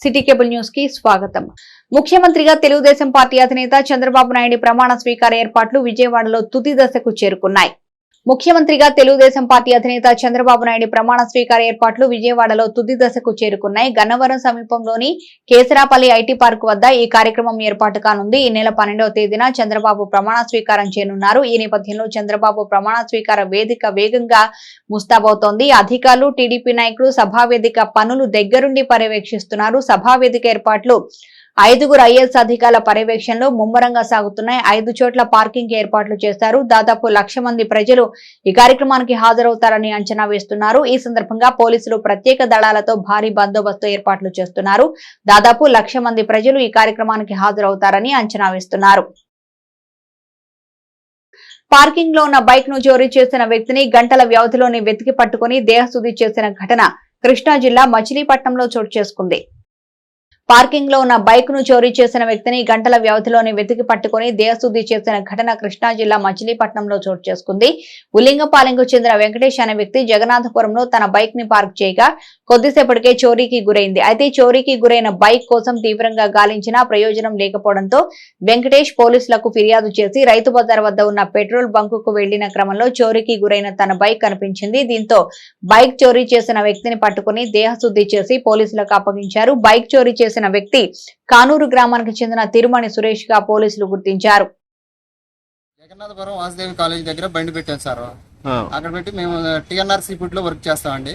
City cable news కి స్వాగతం. ముఖ్యమంత్రిగా తెలుగుదేశం పార్టీ అధినేత చంద్రబాబు నాయుడు ప్రమాణ స్వీకార ఏర్పాట్లు విజయవాడలో తుది దశకు చేరుకున్నాయి. ముఖ్యమంత్రిగా తెలుగుదేశం పార్టీ అధినేత చంద్రబాబు నాయుడు ప్రమాణ స్వీకార ఏర్పాట్లు విజయవాడలో తుది దశకు చేరుకున్నాయి. గన్నవరం సమీపంలోని కేసరాపల్లి ఐటీ పార్క్ వద్ద ఈ కార్యక్రమం ఏర్పాటు కానుంది. ఈ నెల 12వ తేదీన చంద్రబాబు ప్రమాణ స్వీకారం చేయనున్నారు. ఈ నేపథ్యంలో చంద్రబాబు ప్రమాణ స్వీకార వేదిక వేగంగా ముస్తాబవుతోంది. అధికారులు, టీడీపీ నాయకులు సభావేదిక పనులు దగ్గరుండి పర్యవేక్షిస్తున్నారు. సభావేదిక ఏర్పాట్లు 5గురు ఐఏఎస్ అధికారుల పర్యవేక్షణలో ముమ్మరంగా సాగుతున్నాయి. 5 చోట్ల పార్కింగ్ ఏర్పాట్లు చేశారు. దాదాపు 1,00,000 మంది ప్రజలు ఈ కార్యక్రమానికి హాజరవుతారని అంచనా వేస్తున్నారు. ఈ సందర్భంగా పోలీసులు ప్రత్యేక దళాలతో భారీ బందోబస్తు ఏర్పాట్లు చేస్తున్నారు. దాదాపు 1,00,000 మంది ప్రజలు ఈ కార్యక్రమానికి హాజరవుతారని అంచనా వేస్తున్నారు. పార్కింగ్ లో ఉన్న బైక్ ను చోరీ చేసిన వ్యక్తిని గంటల వ్యవధిలోనే వెతికి పట్టుకుని దేహశుద్ధి చేసిన ఘటన కృష్ణా జిల్లా మచిలీపట్నంలో చోటు చేసుకుంది. పార్కింగ్ లో ఉన్న బైక్ ను చోరీ చేసిన వ్యక్తిని గంటల వ్యవధిలోనే వెతికి పట్టుకుని దేహశుద్ధి చేసిన ఘటన కృష్ణా జిల్లా మచిలీపట్నంలో చోటు చేసుకుంది. ఉల్లింగపాలెంకు చెందిన వెంకటేష్ అనే వ్యక్తి జగన్నాథపురంలో తన బైక్ ని పార్క్ చేయగా కొద్దిసేపటికే చోరీకి గురైంది. అయితే చోరీకి గురైన బైక్ కోసం తీవ్రంగా గాలించినా ప్రయోజనం లేకపోవడంతో వెంకటేష్ పోలీసులకు ఫిర్యాదు చేసి రైతు బజార్ వద్ద ఉన్న పెట్రోల్ బంకుకు వెళ్లిన క్రమంలో చోరీకి గురైన తన బైక్ కనిపించింది. దీంతో బైక్ చోరీ చేసిన వ్యక్తిని పట్టుకుని దేహశుద్ధి చేసి పోలీసులకు అప్పగించారు. బైక్ చోరీ చేసిన వ్యక్తి కానూరు గ్రామానికి చెందిన తిరుమణి సురేష్ గా పోలీసులు గుర్తించారు. జగన్నాథపురం వాసుదేవి కాలేజ్ దగ్గర బండి పెట్టాం సార్. అక్కడ పెట్టి మేము టీఎన్ఆర్ సీఫుడ్ లో వర్క్ చేస్తామండి.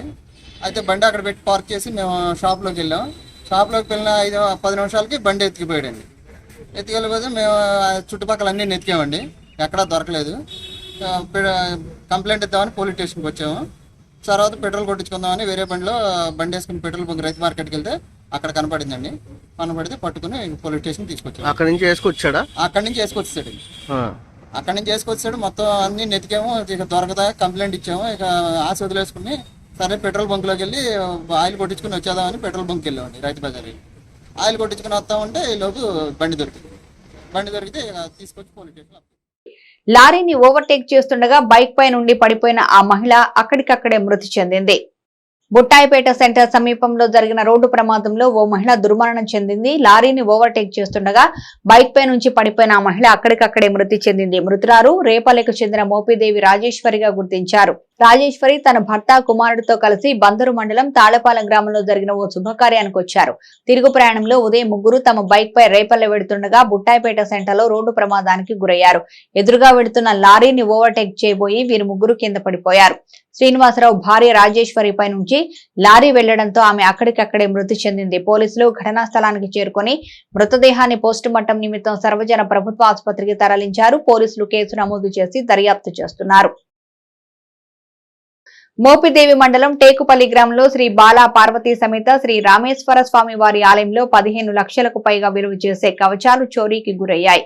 అయితే బండి అక్కడ పెట్టి పార్క్ చేసి మేము షాప్ లోకి వెళ్ళాం. షాప్ లోకి వెళ్ళిన 5-10 నిమిషాలకి బండి ఎత్తికిపోయాడండి. ఎత్తికెళ్ళిపోతే మేము చుట్టుపక్కల అన్ని నెతికామండి, ఎక్కడా దొరకలేదు. కంప్లైంట్ ఇద్దామని పోలీస్ స్టేషన్కి వచ్చాము. తర్వాత పెట్రోల్ కొట్టించుకుందామని వేరే బండిలో బండి వేసుకుని పెట్రోల్ బంక్ రైతు మార్కెట్కి వెళ్తే అక్కడ కనపడిందండి. కనపడితే పట్టుకుని పోలీస్ స్టేషన్ తీసుకొచ్చాడు. అక్కడి నుంచి వేసుకొచ్చాడా? అక్కడి నుంచి వేసుకొచ్చాడు. అక్కడి నుంచి వేసుకొచ్చాడు. మొత్తం అన్ని నెతికాము, ఇక దొరకదా కంప్లైంట్ ఇచ్చాము. ఇక ఆశ వదిలేసుకుని సరే పెట్రోల్ బంక్లోకి వెళ్ళి ఆయిల్ కొట్టించుకుని వచ్చేదామని పెట్రోల్ బంక్కి వెళ్ళామండి. రైతు బజార్ ఆయిల్ కొట్టించుకుని వస్తామంటే ఈలోపు బండి దొరికింది. బండి దొరికితే తీసుకొచ్చి పోలీస్ స్టేషన్. లారీని ఓవర్టేక్ చేస్తుండగా బైక్ పై నుండి పడిపోయిన ఆ మహిళ అక్కడికక్కడే మృతి చెందింది. బుట్టాయిపేట సెంటర్ సమీపంలో జరిగిన రోడ్డు ప్రమాదంలో ఓ మహిళ దుర్మరణం చెందింది. లారీని ఓవర్టేక్ చేస్తుండగా బైక్ పై నుంచి పడిపోయిన ఆ మహిళ అక్కడికక్కడే మృతి చెందింది. మృతురాలు రేపల్లెకు చెందిన మోపిదేవి రాజేశ్వరిగా గుర్తించారు. రాజేశ్వరి తన భర్త, కుమారుడితో కలిసి బందరు మండలం తాళపాలెం గ్రామంలో జరిగిన ఓ శుభకార్యానికి వచ్చారు. తిరుగు ప్రయాణంలో ఉదయం ముగ్గురు తమ బైక్ పై రేపల్లె వెడుతుండగా బుట్టాయిపేట సెంటర్ లో రోడ్డు ప్రమాదానికి గురయ్యారు. ఎదురుగా వెడుతున్న లారీని ఓవర్టేక్ చేయబోయి వీరు ముగ్గురు కింద పడిపోయారు. శ్రీనివాసరావు భార్య రాజేశ్వరి పై నుంచి లారీ వెళ్లడంతో ఆమె అక్కడికక్కడే మృతి చెందింది. పోలీసులు ఘటనా స్థలానికి చేరుకుని మృతదేహాన్ని పోస్టుమార్టం నిమిత్తం సర్వజన ప్రభుత్వ ఆసుపత్రికి తరలించారు. పోలీసులు కేసు నమోదు చేసి దర్యాప్తు చేస్తున్నారు. మోపిదేవి మండలం టేకుపల్లి గ్రామంలో శ్రీ బాలా పార్వతీ సమేత శ్రీ రామేశ్వర స్వామి వారి ఆలయంలో 15 లక్షలకు పైగా విలువ చేసే కవచాలు చోరీకి గురయ్యాయి.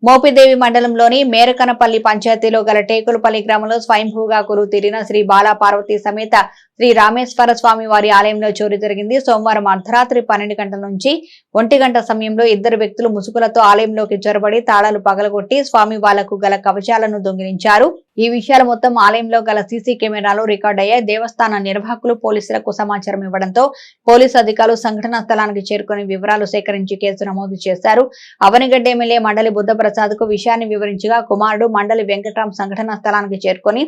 మోపిదేవి మండలంలోని మేరకనపల్లి పంచాయతీలో గల టేకులపల్లి గ్రామంలో స్వయంభూగా కొలువు తీరిన శ్రీ బాలా పార్వతీ సమేత శ్రీ రామేశ్వర స్వామి వారి ఆలయంలో చోరీ జరిగింది. సోమవారం అర్ధరాత్రి 12 గంటల నుంచి 1 గంట సమయంలో 2 వ్యక్తులు ముసుగులతో ఆలయంలోకి చొరబడి తాళాలు పగలగొట్టి స్వామి వాళ్లకు గల కవచాలను దొంగిలించారు. ఈ విషయాలు మొత్తం ఆలయంలో గల సీసీ కెమెరాలో రికార్డ్ అయ్యాయి. దేవస్థాన నిర్వాహకులు పోలీసులకు సమాచారం ఇవ్వడంతో పోలీసు అధికారులు సంఘటనా స్థలానికి చేరుకుని వివరాలు సేకరించి కేసు నమోదు చేశారు. అవనిగడ్డ ఎమ్మెల్యే మండలి బుద్ధప్రసాద్ కు విషయాన్ని వివరించగా కుమారుడు మండలి వెంకట్రాం సంఘటనా స్థలానికి చేరుకుని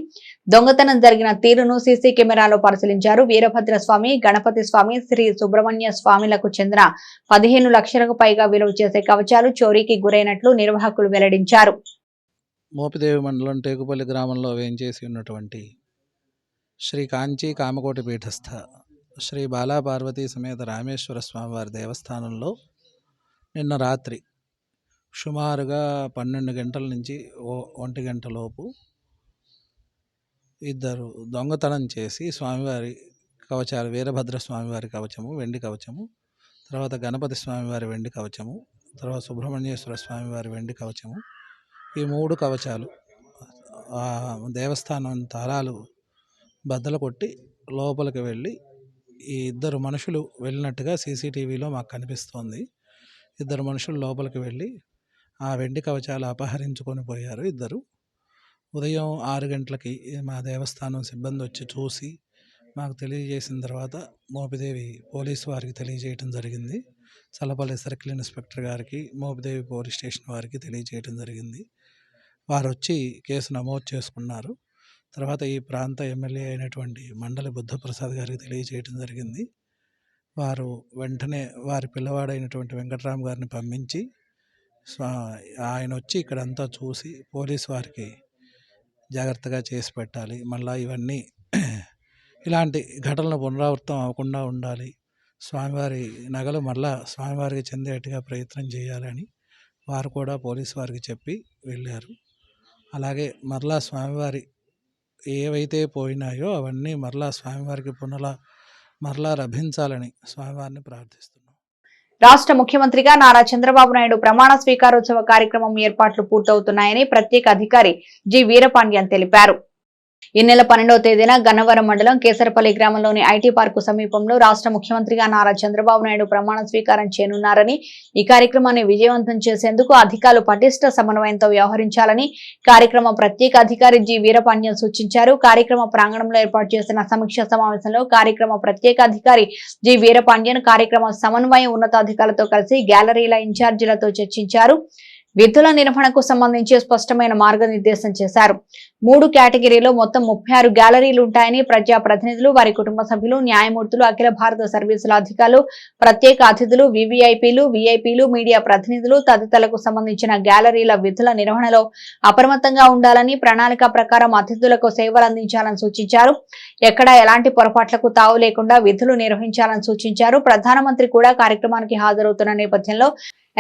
దొంగతనం జరిగిన తీరును సీసీ కెమెరాలో పరిశీలించారు. వీరభద్ర స్వామి, గణపతి స్వామి, శ్రీ సుబ్రహ్మణ్య స్వామిలకు చెందిన 15 లక్షలకు పైగా విలువ చేసే కవచాలు చోరీకి గురైనట్లు నిర్వాహకులు వెల్లడించారు. మోపిదేవి మండలం టేకుపల్లి గ్రామంలో వేంచేసి ఉన్నటువంటి శ్రీ కాంచీ కామకోటి పీఠస్థ శ్రీ బాలా పార్వతీ సమేత రామేశ్వర స్వామివారి దేవస్థానంలో నిన్న రాత్రి సుమారుగా 12 గంటల నుంచి 1 గంట లోపు ఇద్దరు దొంగతనం చేసి స్వామివారి కవచాలు, వీరభద్ర స్వామివారి కవచము, వెండి కవచము, తర్వాత గణపతి స్వామివారి వెండి కవచము, తర్వాత సుబ్రహ్మణ్యేశ్వర స్వామివారి వెండి కవచము, ఈ 3 కవచాలు దేవస్థానం తాళాలు బద్దలు కొట్టి లోపలికి వెళ్ళి ఈ 2 మనుషులు వెళ్ళినట్టుగా సీసీటీవీలో మాకు కనిపిస్తోంది. 2 మనుషులు లోపలికి వెళ్ళి ఆ వెండి కవచాలు అపహరించుకొని పోయారు. 2 ఉదయం 6 గంటలకి మా దేవస్థానం సిబ్బంది వచ్చి చూసి మాకు తెలియజేసిన తర్వాత మోపిదేవి పోలీసు వారికి తెలియజేయటం జరిగింది. చల్లపల్లి సర్కిల్ ఇన్స్పెక్టర్ గారికి, మోపిదేవి పోలీస్ స్టేషన్ వారికి తెలియజేయటం జరిగింది. వారు వచ్చి కేసు నమోదు చేసుకున్నారు. తర్వాత ఈ ప్రాంత ఎమ్మెల్యే అయినటువంటి మండలి బుద్ధప్రసాద్ గారికి తెలియజేయటం జరిగింది. వారు వెంటనే వారి పిల్లవాడైనటువంటి వెంకటరామ్ గారిని పంపించి ఆయన వచ్చి ఇక్కడంతా చూసి పోలీసు వారికి జాగ్రత్తగా చేసి పెట్టాలి, మళ్ళీ ఇవన్నీ ఇలాంటి ఘటనలు పునరావృతం అవ్వకుండా ఉండాలి, స్వామివారి నగలు మళ్ళా స్వామివారికి చెందేట్టుగా ప్రయత్నం చేయాలని వారు కూడా పోలీసు వారికి చెప్పి వెళ్ళారు. అలాగే మరలా స్వామివారి ఏవైతే పోయినాయో అవన్నీ మరలా స్వామివారికి మరలా లభించాలని స్వామివారిని ప్రార్థిస్తున్నాం. రాష్ట్ర ముఖ్యమంత్రిగా నారా చంద్రబాబు నాయుడు ప్రమాణ స్వీకారోత్సవ కార్యక్రమం ఏర్పాట్లు పూర్తవుతున్నాయని ప్రత్యేక అధికారి జి వీరపాండ్యన్ తెలిపారు. ఈ నెల 12వ తేదీన గన్నవరం మండలం కేసరపల్లి గ్రామంలోని ఐటీ పార్కు సమీపంలో రాష్ట్ర ముఖ్యమంత్రిగా నారా చంద్రబాబు నాయుడు ప్రమాణ స్వీకారం చేయనున్నారని, ఈ కార్యక్రమాన్ని విజయవంతం చేసేందుకు అధికారులు పటిష్ట సమన్వయంతో వ్యవహరించాలని కార్యక్రమ ప్రత్యేక అధికారి జి వీరపాండ్యన్ సూచించారు. కార్యక్రమ ప్రాంగణంలో ఏర్పాటు చేసిన సమీక్ష సమావేశంలో కార్యక్రమ ప్రత్యేక అధికారి జి వీరపాండ్యన్ కార్యక్రమ సమన్వయ ఉన్నతాధికారులతో కలిసి గ్యాలరీల ఇన్ఛార్జీలతో చర్చించారు. విధుల నిర్వహణకు సంబంధించి స్పష్టమైన మార్గనిర్దేశం చేశారు. 3 కేటగిరీలో మొత్తం 36 గ్యాలరీలు ఉంటాయని, ప్రజా ప్రతినిధులు, వారి కుటుంబ సభ్యులు, న్యాయమూర్తులు, అఖిల భారత సర్వీసుల అధికారులు, ప్రత్యేక అతిథులు, వివిఐపీలు, విఐపీలు, మీడియా ప్రతినిధులు తదితరులకు సంబంధించిన గ్యాలరీల విధుల నిర్వహణలో అప్రమత్తంగా ఉండాలని, ప్రణాళిక ప్రకారం అతిథులకు సేవలు అందించాలని సూచించారు. ఎక్కడా ఎలాంటి పొరపాట్లకు తావు లేకుండా విధులు నిర్వహించాలని సూచించారు. ప్రధానమంత్రి కూడా కార్యక్రమానికి హాజరవుతున్న నేపథ్యంలో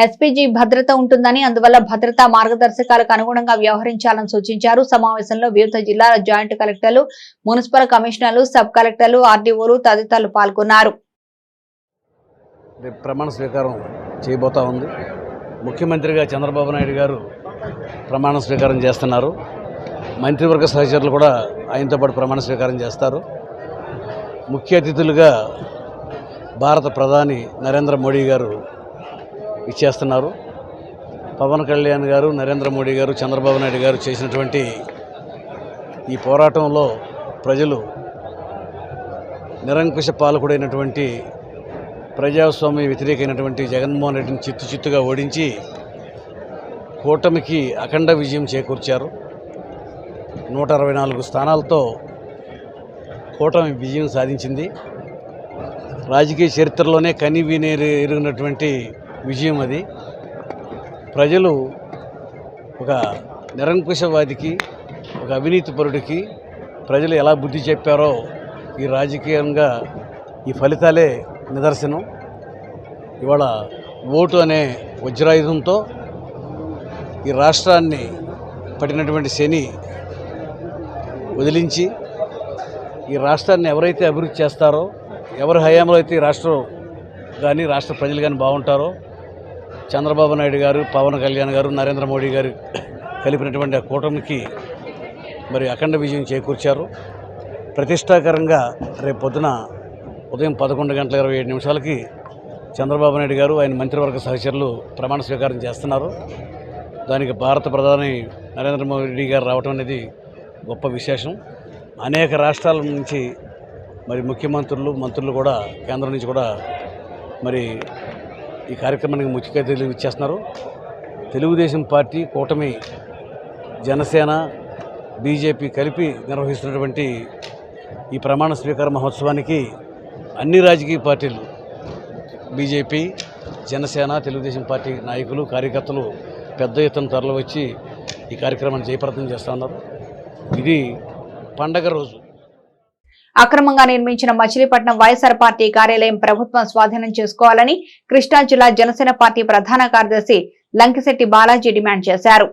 ఎస్పీజీ భద్రత ఉంటుందని, అందువల్ల భద్రతా మార్గదర్శకాలకు అనుగుణంగా వ్యవహరించాలని సూచించారు. సమావేశంలో వివిధ జిల్లాల జాయింట్ కలెక్టర్లు, మున్సిపల్ కమిషనర్లు, సబ్ కలెక్టర్లు, ఆర్డీఓలు తదితరులు పాల్గొన్నారు. ప్రమాణ స్వీకారం చేయబోతా ఉంది. ముఖ్యమంత్రిగా చంద్రబాబు నాయుడు గారు ప్రమాణ స్వీకారం చేస్తున్నారు. మంత్రివర్గ సహచరులు కూడా ఆయనతో పాటు ప్రమాణ స్వీకారం చేస్తారు. ముఖ్య అతిథులుగా భారత ప్రధాని నరేంద్ర మోడీ గారు ఇచ్చేస్తున్నారు. పవన్ కళ్యాణ్ గారు, నరేంద్ర మోడీ గారు, చంద్రబాబు నాయుడు గారు చేసినటువంటి ఈ పోరాటంలో ప్రజలు నిరంకుశ పాలకుడైనటువంటి ప్రజాస్వామ్య వ్యతిరేకమైనటువంటి జగన్మోహన్ రెడ్డిని చిత్తుగా ఓడించి కూటమికి అఖండ విజయం చేకూర్చారు. 164 స్థానాలతో కూటమి విజయం సాధించింది. రాజకీయ చరిత్రలోనే కని ఎరిగినటువంటి విజయం అది. ప్రజలు ఒక నిరంకుశవాదికి, ఒక అవినీతిపరుడికి ప్రజలు ఎలా బుద్ధి చెప్పారో ఈ రాజకీయంగా ఈ ఫలితాలే నిదర్శనం. ఇవాళ ఓటు అనే వజ్రాయుధంతో ఈ రాష్ట్రాన్ని పట్టినటువంటి శని వదిలించి ఈ రాష్ట్రాన్ని ఎవరైతే అభివృద్ధి చేస్తారో, ఎవరి హయాంలో అయితే ఈ రాష్ట్రం కానీ రాష్ట్ర ప్రజలు కానీ బాగుంటారో, చంద్రబాబు నాయుడు గారు, పవన్ కళ్యాణ్ గారు, నరేంద్ర మోడీ గారు కలిపినటువంటి ఆ కూటమికి మరి అఖండ విజయం చేకూర్చారు. ప్రతిష్టాకరంగా రేపు పొద్దున ఉదయం 11:27 చంద్రబాబు నాయుడు గారు, ఆయన మంత్రివర్గ సహచరులు ప్రమాణ స్వీకారం చేస్తున్నారు. దానికి భారత ప్రధాని నరేంద్ర మోడీ గారు రావటం అనేది గొప్ప విశేషం. అనేక రాష్ట్రాల నుంచి మరి ముఖ్యమంత్రులు, మంత్రులు కూడా కేంద్రం నుంచి కూడా మరి ఈ కార్యక్రమానికి ముఖ్య అతిథులు ఇచ్చేస్తున్నారు. తెలుగుదేశం పార్టీ, కూటమి, జనసేన, బీజేపీ కలిపి నిర్వహిస్తున్నటువంటి ఈ ప్రమాణ స్వీకార మహోత్సవానికి అన్ని రాజకీయ పార్టీలు, బీజేపీ, జనసేన, తెలుగుదేశం పార్టీ నాయకులు, కార్యకర్తలు పెద్ద ఎత్తున తరలి వచ్చి ఈ కార్యక్రమాన్ని జయప్రదం చేస్తూ ఉన్నారు. ఇది పండగ రోజు. అక్రమంగా నిర్మించిన మచిలీపట్నం వైఎస్ఆర్ పార్టీ కార్యాలయం ప్రభుత్వం స్వాధీనం చేసుకోవాలని కృష్ణా జిల్లా జనసేన పార్టీ ప్రధాన కార్యదర్శి లంకిశెట్టి బాలాజీ డిమాండ్ చేశారు.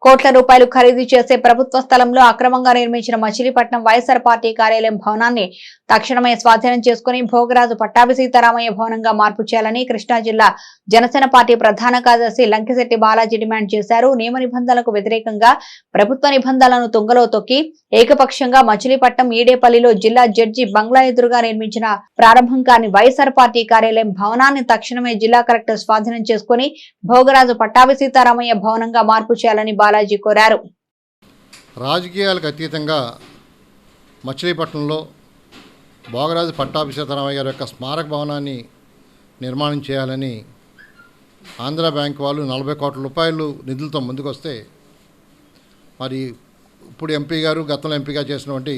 కోట్ల రూపాయలు ఖరీదు చేసే ప్రభుత్వ స్థలంలో అక్రమంగా నిర్మించిన మచిలీపట్నం వైఎస్ఆర్ పార్టీ కార్యాలయం భవనాన్ని తక్షణమే స్వాధీనం చేసుకుని భోగరాజు పట్టాభి సీతారామయ్య భవనంగా మార్పు చేయాలని కృష్ణా జిల్లా జనసేన పార్టీ ప్రధాన కార్యదర్శి లంకిశెట్టి బాలాజీ డిమాండ్ చేశారు. నియమ నిబంధనలకు వ్యతిరేకంగా ప్రభుత్వ నిబంధనలను తుంగలో తొక్కి ఏకపక్షంగా మచిలీపట్నం ఈడేపల్లిలో జిల్లా జడ్జి బంగ్లా ఎదురుగా నిర్మించిన ప్రారంభం కాని వైఎస్ఆర్ పార్టీ కార్యాలయం భవనాన్ని తక్షణమే జిల్లా కలెక్టర్ స్వాధీనం చేసుకుని భోగరాజు పట్టాభి సీతారామయ్య భవనంగా మార్పు చేయాలని బాలాజీ కోరారు. రాజకీయాలకు అతీతంగా మచిలీపట్నంలో భోగరాజు పట్టాభి సీతారామయ్య గారి యొక్క స్మారక భవనాన్ని నిర్మాణం చేయాలని ఆంధ్ర బ్యాంక్ వాళ్ళు 40 కోట్ల రూపాయలు నిధులతో ముందుకొస్తే మరి ఇప్పుడు ఎంపీ గారు గతంలో ఎంపీగా చేసినటువంటి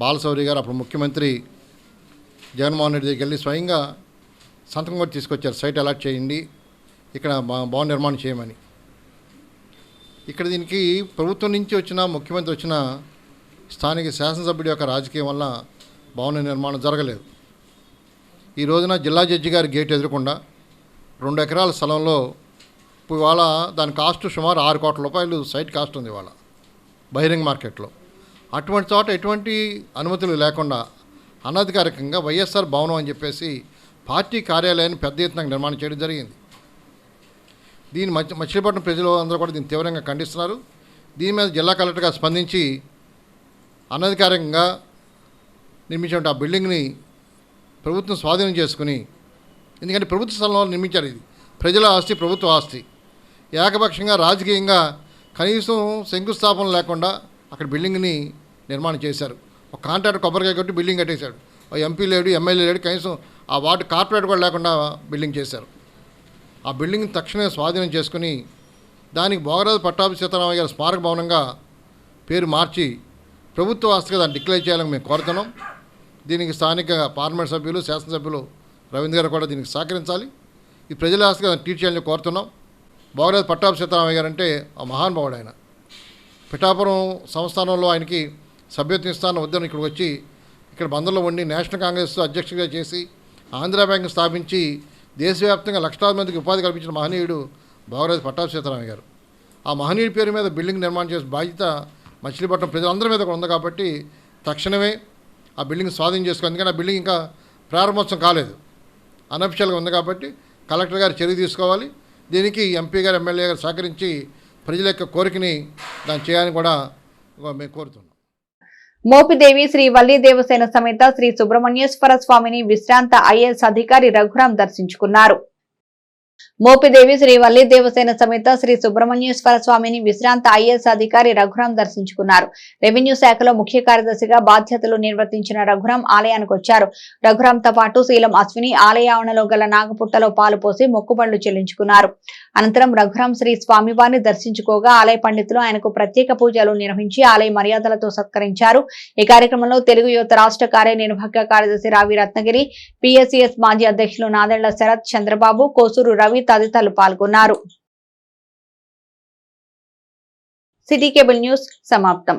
బాలశౌరి గారు అప్పుడు ముఖ్యమంత్రి జగన్మోహన్ రెడ్డి దగ్గరికి వెళ్ళి స్వయంగా సంతకం కూడా తీసుకొచ్చారు, సైట్ అలాట్ చేయండి, ఇక్కడ భవన నిర్మాణం చేయమని. ఇక్కడ దీనికి ప్రభుత్వం నుంచి వచ్చిన ముఖ్యమంత్రి వచ్చిన స్థానిక శాసనసభ్యుడి యొక్క రాజకీయం వల్ల భవన నిర్మాణం జరగలేదు. ఈ రోజున జిల్లా జడ్జి గారి గేట్ ఎదురకుండా 2 ఎకరాల స్థలంలో ఇవాళ దాని కాస్ట్ సుమారు 6 కోట్ల రూపాయలు సైట్ కాస్ట్ ఉంది ఇవాళ బహిరంగ మార్కెట్లో. అటువంటి చోట ఎటువంటి అనుమతులు లేకుండా అనధికారికంగా వైఎస్ఆర్ భవనం అని చెప్పేసి పార్టీ కార్యాలయాన్ని పెద్ద ఎత్తున నిర్మాణం చేయడం జరిగింది. దీన్ని మచిలీపట్నం ప్రజలు అందరూ కూడా దీన్ని తీవ్రంగా ఖండిస్తున్నారు. దీని మీద జిల్లా కలెక్టర్గా స్పందించి అనధికారికంగా నిర్మించిన ఆ బిల్డింగ్ని ప్రభుత్వం స్వాధీనం చేసుకుని, ఎందుకంటే ప్రభుత్వ స్థలంలో నిర్మించారు, ఇది ప్రజల ఆస్తి, ప్రభుత్వ ఆస్తి, ఏకపక్షంగా రాజకీయంగా కనీసం శంకుస్థాపన లేకుండా అక్కడ బిల్డింగ్ని నిర్మాణం చేశారు. ఒక కాంట్రాక్టర్ కొబ్బరికాయ కొట్టి బిల్డింగ్ కట్టేశాడు. ఎంపీ లేడు, ఎమ్మెల్యే లేడు, కనీసం ఆ వార్డు కార్పొరేట్ కూడా లేకుండా బిల్డింగ్ చేశారు. ఆ బిల్డింగ్ తక్షణమే స్వాధీనం చేసుకుని దానికి భోగరాజు పట్టాభి సీతారామయ్య గారి స్మారక భవనంగా పేరు మార్చి ప్రభుత్వ ఆస్తిగా దాన్ని డిక్లేర్ చేయాలని మేము కోరుతున్నాం. దీనికి స్థానిక పార్లమెంట్ సభ్యులు, శాసనసభ్యులు రవీంద్ర గారు కూడా దీనికి సహకరించాలి. ఈ ప్రజల ఆస్తిగా ట్రీట్ చేయాలని కోరుతున్నాం. భోగరాజు పట్టాభి సీతారామయ్య గారు అంటే ఆ మహానుభావుడు. ఆయన పిఠాపురం సంస్థానంలో ఆయనకి సభ్యత్వం ఇస్తాను వద్దని ఇక్కడికి వచ్చి ఇక్కడ బందర్లో ఉండి నేషనల్ కాంగ్రెస్ అధ్యక్షుడిగా చేసి ఆంధ్ర బ్యాంక్ స్థాపించి దేశవ్యాప్తంగా లక్షలాది మందికి ఉపాధి కల్పించిన మహనీయుడు భోగరాజు పట్టాభి సీతారామయ్య గారు. ఆ మహనీయుడి పేరు మీద బిల్డింగ్ నిర్మాణం చేసే బాధ్యత మచిలీపట్నం ప్రజలందరి మీద కూడా ఉంది. కాబట్టి తక్షణమే ఆ బిల్డింగ్ స్వాధీనం చేసుకోవాలి. ఎందుకంటే ఆ బిల్డింగ్ ఇంకా ప్రారంభోత్సవం కాలేదు, అనఫిషియల్గా ఉంది. కాబట్టి కలెక్టర్ గారు చర్య తీసుకోవాలి. దీనికి ఎంపీ గారు, ఎమ్మెల్యే గారు సహకరించి ప్రజల యొక్క కోరికని దాన్ని చేయాలని కూడా మేము కోరుతున్నాం. మోపిదేవి శ్రీ వల్లి దేవసేన సమేత శ్రీ సుబ్రహ్మణ్యేశ్వర స్వామిని విశ్రాంత ఐఏఎస్ అధికారి రఘురాం దర్శించుకున్నారు. మోపిదేవి శ్రీ వల్లి దేవసేన సమేత శ్రీ సుబ్రహ్మణ్యేశ్వర స్వామిని విశ్రాంత ఐఏఎస్ అధికారి రఘురాం దర్శించుకున్నారు. రెవెన్యూ శాఖలో ముఖ్య కార్యదర్శిగా బాధ్యతలు నిర్వర్తించిన రఘురాం ఆలయానికి వచ్చారు. రఘురాంతో పాటు శీలం అశ్విని ఆలయ ఆవరణలో గల నాగపుట్టలో పాలు పోసి మొక్కుబళ్లు చెల్లించుకున్నారు. అనంతరం రఘురాం శ్రీ స్వామివారిని దర్శించుకోగా ఆలయ పండితులు ఆయనకు ప్రత్యేక పూజలు నిర్వహించి ఆలయ మర్యాదలతో సత్కరించారు. ఈ కార్యక్రమంలో తెలుగు యువత రాష్ట్ర కార్యనిర్వాహక కార్యదర్శి రావి రత్నగిరి, పిఎస్సిఎస్ మాజీ అధ్యక్షులు నాదెళ్ల శరత్, చంద్రబాబు, కోసూరు రవి తదితరులు పాల్గొన్నారు. సిటీ కేబుల్ న్యూస్ సమాప్తం.